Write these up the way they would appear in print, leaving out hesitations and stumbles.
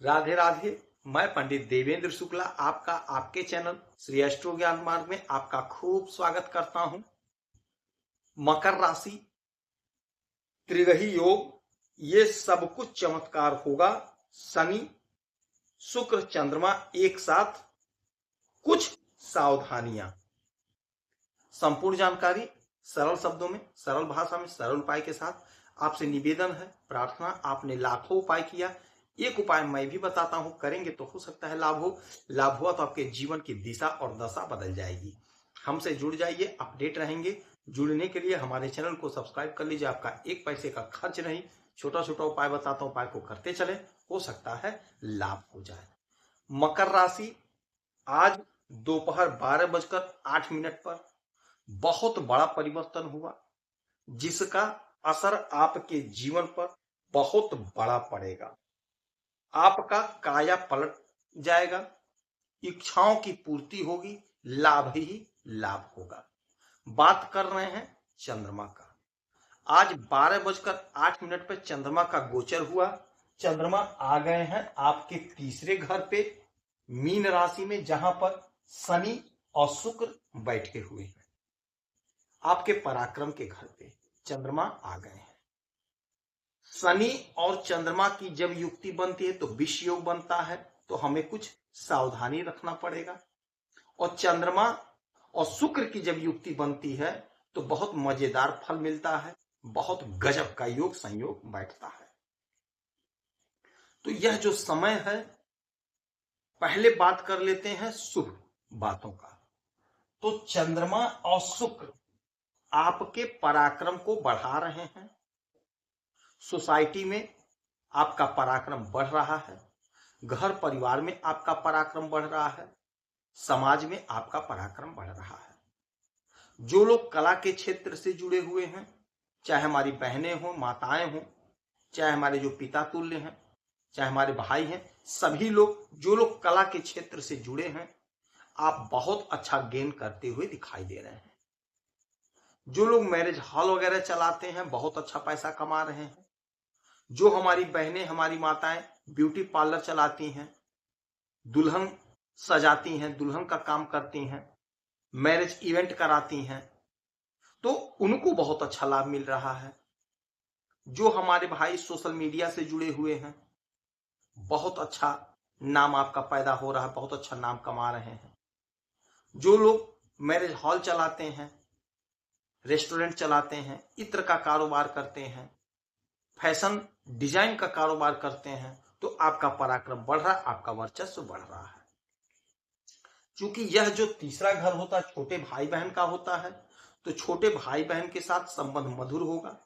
राधे राधे। मैं पंडित देवेंद्र शुक्ला आपका आपके चैनल श्री एस्ट्रो ज्ञान मार्ग में आपका खूब स्वागत करता हूं। मकर राशि, त्रिग्रही योग, ये सब कुछ चमत्कार होगा। शनि शुक्र चंद्रमा एक साथ, कुछ सावधानियां। संपूर्ण जानकारी सरल शब्दों में, सरल भाषा में, सरल उपाय के साथ आपसे निवेदन है, प्रार्थना। आपने लाखों उपाय किया, एक उपाय मैं भी बताता हूं, करेंगे तो हो सकता है लाभ हो। लाभ हुआ तो आपके जीवन की दिशा और दशा बदल जाएगी। हमसे जुड़ जाइए, अपडेट रहेंगे। जुड़ने के लिए हमारे चैनल को सब्सक्राइब कर लीजिए, आपका एक पैसे का खर्च नहीं। छोटा छोटा उपाय बताता हूं, उपाय को करते चले, हो सकता है लाभ हो जाए। मकर राशि, आज दोपहर 12:08 पर बहुत बड़ा परिवर्तन हुआ, जिसका असर आपके जीवन पर बहुत बड़ा पड़ेगा। आपका काया पलट जाएगा, इच्छाओं की पूर्ति होगी, लाभ ही लाभ होगा। बात कर रहे हैं चंद्रमा का। आज 12:08 पर चंद्रमा का गोचर हुआ। चंद्रमा आ गए हैं आपके तीसरे घर पे, मीन राशि में, जहां पर शनि और शुक्र बैठे हुए हैं। आपके पराक्रम के घर पे चंद्रमा आ गए हैं। शनि और चंद्रमा की जब युक्ति बनती है तो विष योग बनता है, तो हमें कुछ सावधानी रखना पड़ेगा। और चंद्रमा और शुक्र की जब युक्ति बनती है तो बहुत मजेदार फल मिलता है, बहुत गजब का योग संयोग बैठता है। तो यह जो समय है, पहले बात कर लेते हैं शुभ बातों का। तो चंद्रमा और शुक्र आपके पराक्रम को बढ़ा रहे हैं। सोसाइटी में आपका पराक्रम बढ़ रहा है, घर परिवार में आपका पराक्रम बढ़ रहा है, समाज में आपका पराक्रम बढ़ रहा है। जो लोग कला के क्षेत्र से जुड़े हुए हैं, चाहे हमारी बहनें हों, माताएं हों, चाहे हमारे जो पिता तुल्य हैं, चाहे हमारे भाई हैं, सभी लोग, जो लोग कला के क्षेत्र से जुड़े हैं, आप बहुत अच्छा गेन करते हुए दिखाई दे रहे हैं। जो लोग मैरिज हॉल वगैरह चलाते हैं, बहुत अच्छा पैसा कमा रहे हैं। जो हमारी बहनें, हमारी माताएं ब्यूटी पार्लर चलाती हैं, दुल्हन सजाती हैं, दुल्हन का काम करती हैं, मैरिज इवेंट कराती हैं, तो उनको बहुत अच्छा लाभ मिल रहा है। जो हमारे भाई सोशल मीडिया से जुड़े हुए हैं, बहुत अच्छा नाम आपका पैदा हो रहा है, बहुत अच्छा नाम कमा रहे हैं। जो लोग मैरिज हॉल चलाते हैं, रेस्टोरेंट चलाते हैं, इत्र का कारोबार करते हैं, फैशन डिजाइन का कारोबार करते हैं, तो आपका पराक्रम बढ़ रहा है, आपका वर्चस्व बढ़ रहा है। क्योंकि यह जो तीसरा घर होता है छोटे भाई बहन का होता है, तो छोटे भाई बहन के साथ संबंध मधुर होगा,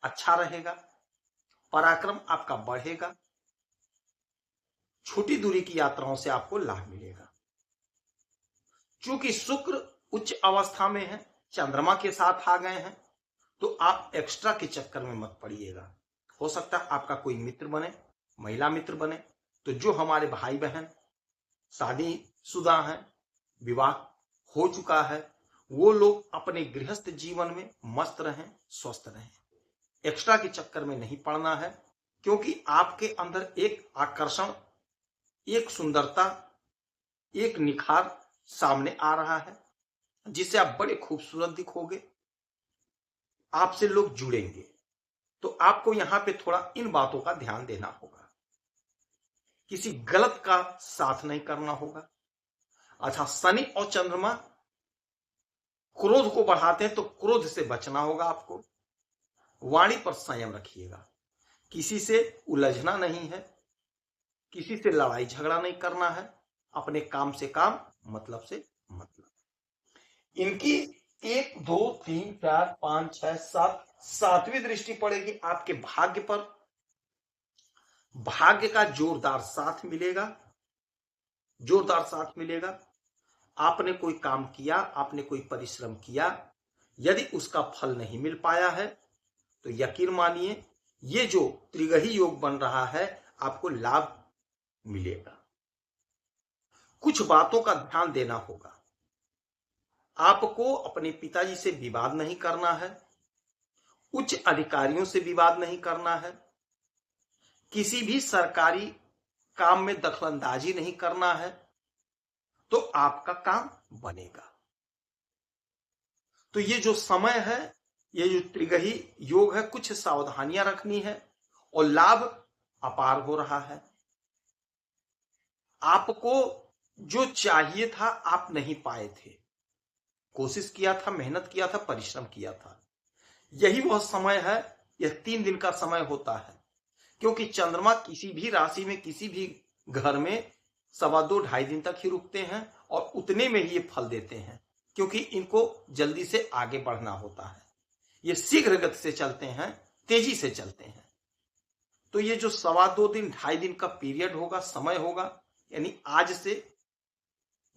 अच्छा रहेगा, पराक्रम आपका बढ़ेगा, छोटी दूरी की यात्राओं से आपको लाभ मिलेगा। क्योंकि शुक्र उच्च अवस्था में है, चंद्रमा के साथ आ गए हैं, तो आप एक्स्ट्रा के चक्कर में मत पड़िएगा। हो सकता है आपका कोई मित्र बने, महिला मित्र बने, तो जो हमारे भाई बहन शादीशुदा हैं, विवाह हो चुका है, वो लोग अपने गृहस्थ जीवन में मस्त रहें, स्वस्थ रहें। एक्स्ट्रा के चक्कर में नहीं पड़ना है, क्योंकि आपके अंदर एक आकर्षण, एक सुंदरता, एक निखार सामने आ रहा है, जिससे आप बड़े खूबसूरत दिखोगे, आपसे लोग जुड़ेंगे। तो आपको यहां पे थोड़ा इन बातों का ध्यान देना होगा, किसी गलत का साथ नहीं करना होगा। अच्छा, शनि और चंद्रमा क्रोध को बढ़ाते हैं, तो क्रोध से बचना होगा आपको। वाणी पर संयम रखिएगा, किसी से उलझना नहीं है, किसी से लड़ाई झगड़ा नहीं करना है, अपने काम से काम, मतलब से मतलब। इनकी 1 2 3 4 5 6 7 सातवीं दृष्टि पड़ेगी आपके भाग्य पर। भाग्य का जोरदार साथ मिलेगा, जोरदार साथ मिलेगा। आपने कोई काम किया, आपने कोई परिश्रम किया, यदि उसका फल नहीं मिल पाया है, तो यकीन मानिए ये जो त्रिग्रही योग बन रहा है, आपको लाभ मिलेगा। कुछ बातों का ध्यान देना होगा। आपको अपने पिताजी से विवाद नहीं करना है, उच्च अधिकारियों से विवाद नहीं करना है, किसी भी सरकारी काम में दखलंदाजी नहीं करना है, तो आपका काम बनेगा। तो ये जो समय है, ये जो त्रिग्रही योग है, कुछ सावधानियां रखनी है और लाभ अपार हो रहा है। आपको जो चाहिए था आप नहीं पाए थे, कोशिश किया था, मेहनत किया था, परिश्रम किया था, यही वह समय है। यह 3 दिन का समय होता है, क्योंकि चंद्रमा किसी भी राशि में, किसी भी घर में 2.5-2.5 दिन तक ही रुकते हैं और उतने में ही ये फल देते हैं, क्योंकि इनको जल्दी से आगे बढ़ना होता है। ये शीघ्र गति से चलते हैं, तेजी से चलते हैं। तो ये जो 2.25 दिन, 2.5 दिन का पीरियड होगा, समय होगा, यानी आज से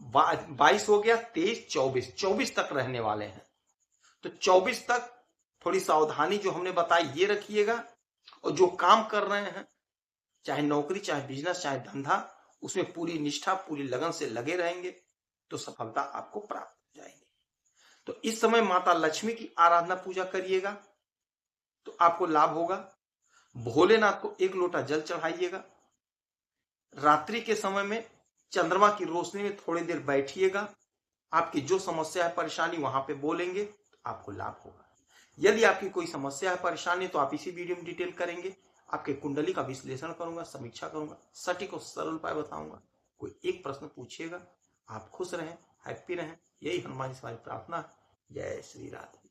22 हो गया, 23, 24 तक रहने वाले हैं। तो 24 तक थोड़ी सावधानी जो हमने बताई ये रखिएगा, और जो काम कर रहे हैं, चाहे नौकरी, चाहे बिजनेस, चाहे धंधा, उसमें पूरी निष्ठा, पूरी लगन से लगे रहेंगे तो सफलता आपको प्राप्त हो जाएगी। तो इस समय माता लक्ष्मी की आराधना पूजा करिएगा तो आपको लाभ होगा। भोलेनाथ को 1 लोटा जल चढ़ाइएगा। रात्रि के समय में चंद्रमा की रोशनी में थोड़ी देर बैठिएगा। आपकी जो समस्या है, परेशानी, वहां पे बोलेंगे तो आपको लाभ होगा। यदि आपकी कोई समस्या है, परेशानी, तो आप इसी वीडियो में डिटेल करेंगे। आपके कुंडली का विश्लेषण करूंगा, समीक्षा करूंगा, सटीक और सरल उपाय बताऊंगा। कोई एक प्रश्न पूछिएगा। आप खुश रहें, हैप्पी रहें, यही हनुमान जी से हमारी प्रार्थना है। जय श्री राधे।